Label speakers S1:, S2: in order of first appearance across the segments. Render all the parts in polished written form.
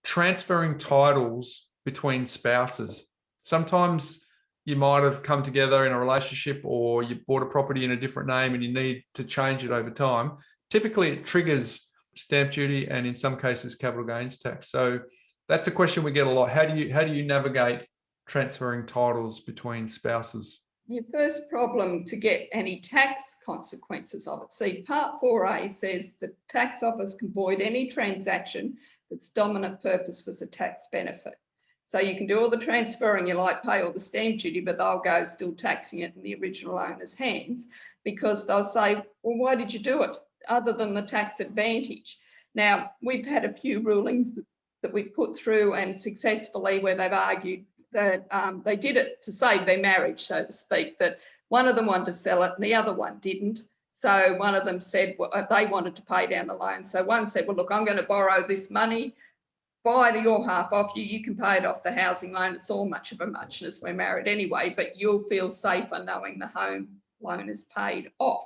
S1: transferring titles between spouses. Sometimes you might have come together in a relationship, or you bought a property in a different name and you need to change it over time. Typically, it triggers stamp duty and in some cases capital gains tax. So that's a question we get a lot. How do you navigate transferring titles between spouses?
S2: Your first problem to get any tax consequences of it. See, Part 4A says the tax office can void any transaction that's dominant purpose was a tax benefit. So you can do all the transferring you like, pay all the stamp duty, but they'll go still taxing it in the original owner's hands, because they'll say, well, why did you do it other than the tax advantage? Now, we've had a few rulings that we've put through and successfully where they've argued that they did it to save their marriage, so to speak, that one of them wanted to sell it and the other one didn't. So one of them said they wanted to pay down the loan. So one said, well, look, I'm going to borrow this money, buy your half off you, you can pay it off the housing loan. It's all much of a muchness, we're married anyway, but you'll feel safer knowing the home loan is paid off.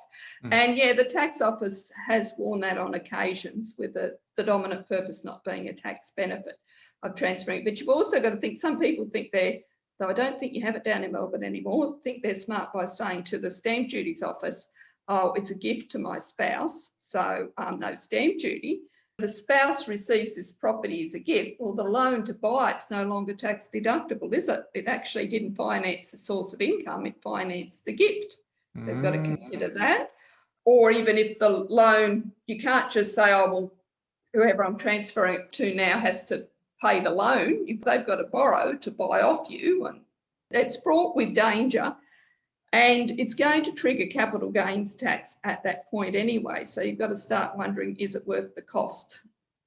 S2: And yeah, the tax office has worn that on occasions with the dominant purpose not being a tax benefit of transferring. But you've also got to think, some people think though I don't think you have it down in Melbourne anymore, think they're smart by saying to the stamp duty's office, oh, it's a gift to my spouse, so no stamp duty. The spouse receives this property as a gift. Well, the loan to buy it's no longer tax deductible, is it? It actually didn't finance the source of income, it financed the gift. So you've got to consider that. Or even if the loan, you can't just say, oh, well, whoever I'm transferring it to now has to pay the loan. If they've got to borrow to buy off you, and it's fraught with danger. And it's going to trigger capital gains tax at that point anyway. So you've got to start wondering, is it worth the cost?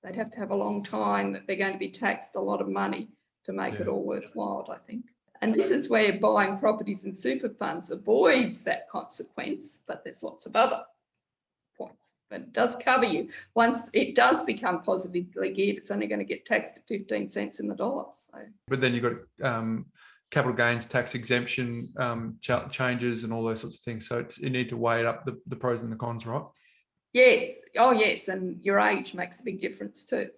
S2: They'd have to have a long time that they're going to be taxed a lot of money to make it all worthwhile, I think. And this is where buying properties in super funds avoids that consequence, but there's lots of other points. But it does cover you. Once it does become positively geared, it's only going to get taxed at 15 cents in the dollar. So. But
S1: then you've got capital gains tax exemption changes and all those sorts of things. So you need to weigh it up, the pros and the cons, right?
S2: Yes. Oh, yes. And your age makes a big difference too.